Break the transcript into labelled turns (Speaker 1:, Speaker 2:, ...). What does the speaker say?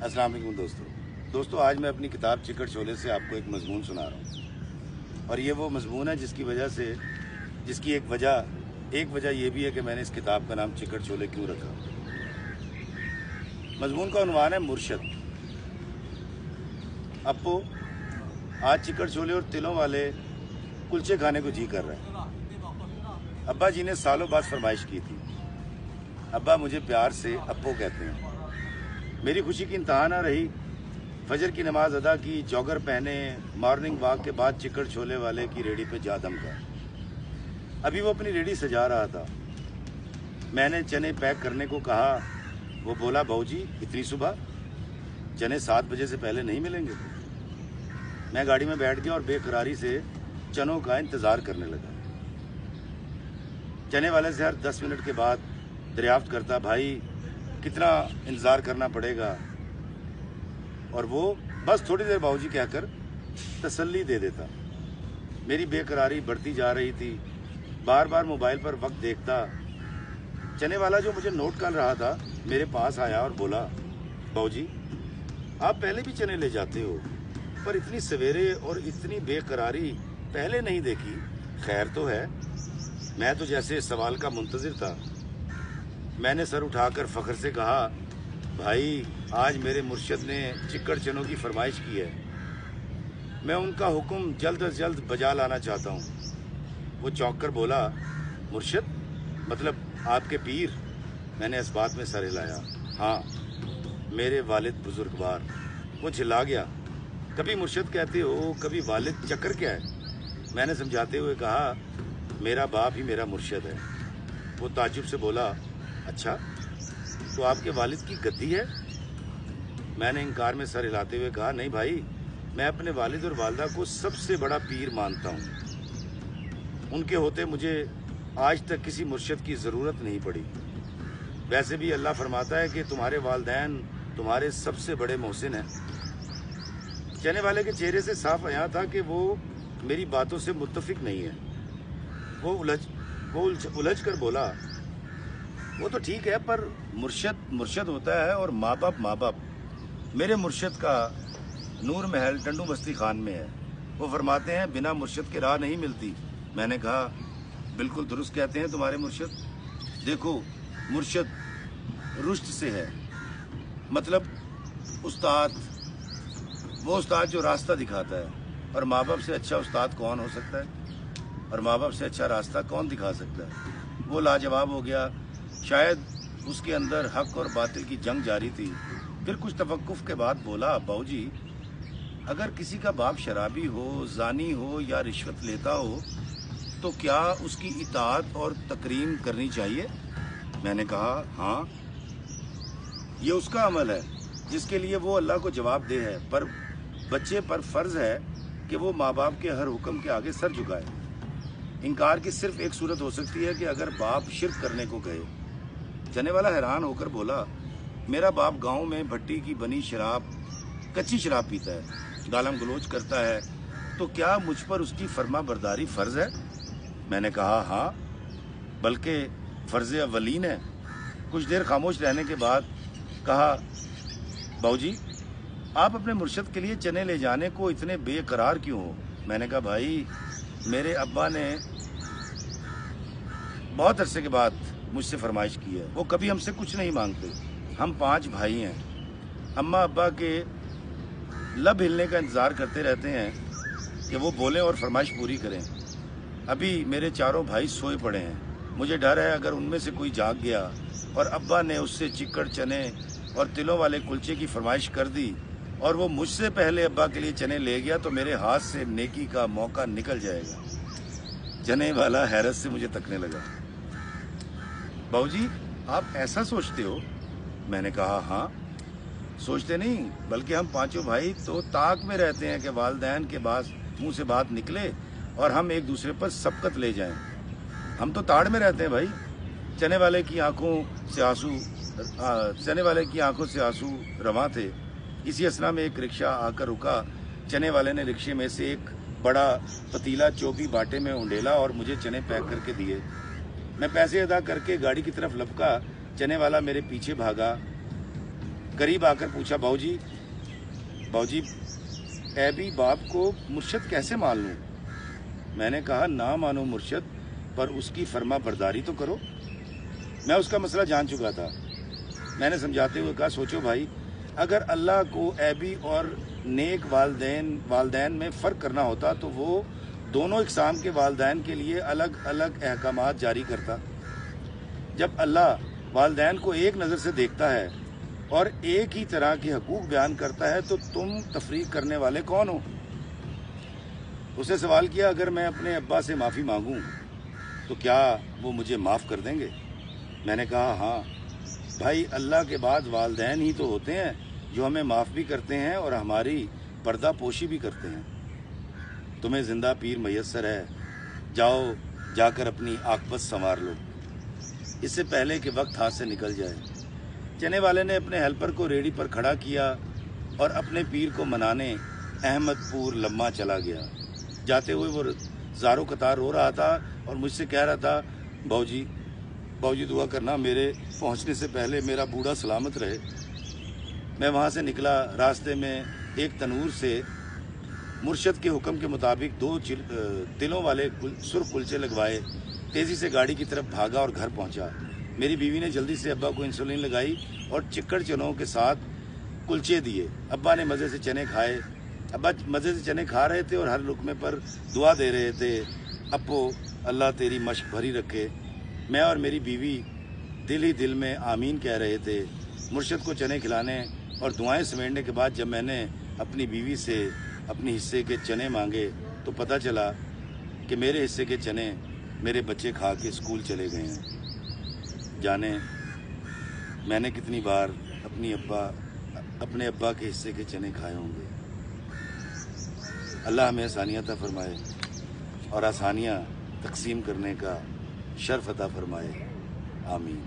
Speaker 1: अस्सलाम वालेकुम दोस्तों, आज मैं अपनी किताब चिकट शोले से आपको एक मजमून सुना रहा हूँ। और ये वो मजमून है जिसकी एक वजह ये भी है कि मैंने इस किताब का नाम चिकट शोले क्यों रखा। मजमून का उन्वान है मुर्शद। अप्पो, आज चिकट शोले और तिलों वाले कुलचे खाने को जी कर रहा है। अब्बा जी ने सालों बाद फरमाइश की थी। अब्बा मुझे प्यार से अप्पो कहते हैं। मेरी खुशी की इंतहा ना रही। फजर की नमाज अदा की, जॉगर पहने, मॉर्निंग वॉक के बाद चिकट छोले वाले की रेडी पे जा दम का। अभी वो अपनी रेडी सजा रहा था। मैंने चने पैक करने को कहा। वो बोला, बाऊजी इतनी सुबह? चने 7 बजे से पहले नहीं मिलेंगे। मैं गाड़ी में बैठ गया और बेकरारी से चनों का इंतज़ार करने लगा। चने वाले से हर 10 मिनट के बाद दरियाफ्त करता, भाई कितना इंतज़ार करना पड़ेगा, और वो बस थोड़ी देर बाबूजी कहकर तसल्ली दे देता। मेरी बेकरारी बढ़ती जा रही थी। बार बार मोबाइल पर वक्त देखता। चने वाला जो मुझे नोट कर रहा था मेरे पास आया और बोला, बाबूजी आप पहले भी चने ले जाते हो, पर इतनी सवेरे और इतनी बेकरारी पहले नहीं देखी। खैर तो है। मैं तो जैसे सवाल का मुंतज़िर था। मैंने सर उठाकर फ़ख्र से कहा, भाई आज मेरे मुर्शद ने चिकड़ चनों की फरमाइश की है। मैं उनका हुक्म जल्द अज जल्द बजा लाना चाहता हूँ। वो चौंक कर बोला, मुर्शद मतलब आपके पीर? मैंने इस बात में सर हिलाया। हाँ, मेरे वालिद बुजुर्गवार। वो झिला गया। कभी मुर्शद कहते हो, कभी वालिद, चक्कर क्या है? मैंने समझाते हुए कहा, मेरा बाप ही मेरा मुर्शद है। वो ताज्जुब से बोला, अच्छा तो आपके वालिद की गद्दी है? मैंने इनकार में सर हिलाते हुए कहा, नहीं भाई, मैं अपने वालिद और वालदा को सबसे बड़ा पीर मानता हूँ। उनके होते मुझे आज तक किसी मुर्शद की ज़रूरत नहीं पड़ी। वैसे भी अल्लाह फरमाता है कि तुम्हारे वालिदैन तुम्हारे सबसे बड़े मोहसिन हैं। चने वाले के चेहरे से साफ आया था कि वो मेरी बातों से मुत्तफिक नहीं है। वो उलझ कर बोला, वो तो ठीक है, पर मुर्शद होता है और माँ बाप। मेरे मुर्शद का नूर महल टंडू बस्ती खान में है। वो फरमाते हैं बिना मुर्शद के राह नहीं मिलती। मैंने कहा, बिल्कुल दुरुस्त कहते हैं तुम्हारे मुर्शद। देखो, मुर्शद रुश्त से है, मतलब उस्ताद, वो उस्ताद जो रास्ता दिखाता है। और माँ बाप से अच्छा उस्ताद कौन हो सकता है, और माँ बाप से अच्छा रास्ता कौन दिखा सकता है? वो लाजवाब हो गया। शायद उसके अंदर हक और बातिल की जंग जारी थी। फिर कुछ तवक्कुफ के बाद बोला, बाऊजी अगर किसी का बाप शराबी हो, जानी हो या रिश्वत लेता हो तो क्या उसकी इताअत और तकरीम करनी चाहिए? मैंने कहा, हाँ, ये उसका अमल है जिसके लिए वो अल्लाह को जवाब दे है, पर बच्चे पर फर्ज है कि वो माँ बाप के हर हुक्म के आगे सर झुकाए। इनकार की सिर्फ एक सूरत हो सकती है कि अगर बाप शिर्क करने को गए। चने वाला हैरान होकर बोला, मेरा बाप गांव में भट्टी की बनी शराब, कच्ची शराब पीता है, गालम गलोच करता है, तो क्या मुझ पर उसकी फर्मा बरदारी फ़र्ज है? मैंने कहा, हाँ, बल्कि फ़र्ज़ अव्वलीन है। कुछ देर खामोश रहने के बाद कहा, बाऊजी आप अपने मुर्शद के लिए चने ले जाने को इतने बेकरार क्यों हो? मैंने कहा, भाई मेरे अब्बा ने बहुत अरसे के बाद मुझसे फरमाइश की है। वो कभी हमसे कुछ नहीं मांगते। हम 5 भाई हैं। अम्मा अब्बा के लब हिलने का इंतज़ार करते रहते हैं कि वो बोलें और फरमाइश पूरी करें। अभी मेरे चारों भाई सोए पड़े हैं। मुझे डर है अगर उनमें से कोई जाग गया और अब्बा ने उससे चिकड़ चने और तिलों वाले कुलचे की फरमाइश कर दी और वो मुझसे पहले अब्बा के लिए चने ले गया तो मेरे हाथ से नेकी का मौका निकल जाएगा। चने वाला हैरत से मुझे तकने लगा। बाऊजी आप ऐसा सोचते हो? मैंने कहा, हाँ, सोचते नहीं बल्कि हम 5 भाई तो ताक में रहते हैं कि वालिदैन के पास मुंह से बात निकले और हम एक दूसरे पर सबकत ले जाएं। हम तो ताड़ में रहते हैं भाई। चने वाले की आंखों से आंसू रवां थे। इसी असना में एक रिक्शा आकर रुका। चने वाले ने रिक्शे में से एक बड़ा पतीला चौबी बाटे में उंडेला और मुझे चने पैक करके दिए। मैं पैसे अदा करके गाड़ी की तरफ लपका। चने वाला मेरे पीछे भागा। करीब आकर पूछा, बाबूजी ऐबी बाप को मुर्शद कैसे मान लूँ? मैंने कहा, ना मानो मुर्शद, पर उसकी फर्मा बरदारी तो करो। मैं उसका मसला जान चुका था। मैंने समझाते हुए कहा, सोचो भाई, अगर अल्लाह को ऐबी और नेक वालदैन में फ़र्क करना होता तो वो दोनों इकसाम के वालदैन के लिए अलग अलग अहकामात जारी करता। जब अल्लाह वालदैन को एक नज़र से देखता है और एक ही तरह के हकूक़ बयान करता है तो तुम तफरीक करने वाले कौन हो? उसने सवाल किया, अगर मैं अपने अब्बा से माफ़ी मांगूं तो क्या वो मुझे माफ़ कर देंगे? मैंने कहा, हाँ भाई, अल्लाह के बाद वालदैन ही तो होते हैं जो हमें माफ़ भी करते हैं और हमारी पर्दा पोशी भी करते हैं। तुम्हें ज़िंदा पीर मैसर है, जाओ जाकर अपनी आकबत संवार लो, इससे पहले कि वक्त हाथ से निकल जाए। चने वाले ने अपने हेल्पर को रेडी पर खड़ा किया और अपने पीर को मनाने अहमदपुर लम्मा चला गया। जाते हुए वो ज़ारो कतार रो रहा था और मुझसे कह रहा था, बाबूजी दुआ करना मेरे पहुंचने से पहले मेरा बूढ़ा सलामत रहे। मैं वहां से निकला। रास्ते में एक तनूर से मुर्शद के हुक्म के मुताबिक 2 तिलों वाले सुर्ख कुलचे लगवाए तेज़ी से गाड़ी की तरफ भागा और घर पहुंचा। मेरी बीवी ने जल्दी से अब्बा को इंसुलिन लगाई और चिक्कड़ चनों के साथ कुलचे दिए। अब्बा ने मज़े से चने खाए। अब्बा मज़े से चने खा रहे थे और हर लुकमे पर दुआ दे रहे थे, अप्पो अल्लाह तेरी मश्क भरी रखे। मैं और मेरी बीवी दिल ही दिल में आमीन कह रहे थे। मुर्शद को चने खिलाने और दुआएं समेटने के बाद जब मैंने अपनी बीवी से अपने हिस्से के चने मांगे तो पता चला कि मेरे हिस्से के चने मेरे बच्चे खा के स्कूल चले गए हैं। जाने मैंने कितनी बार अपने अब्बा के हिस्से के चने खाए होंगे। अल्लाह हमें आसानियाँ अता फरमाए और आसानियाँ तकसीम करने का शर्फ अता फरमाए। आमीन।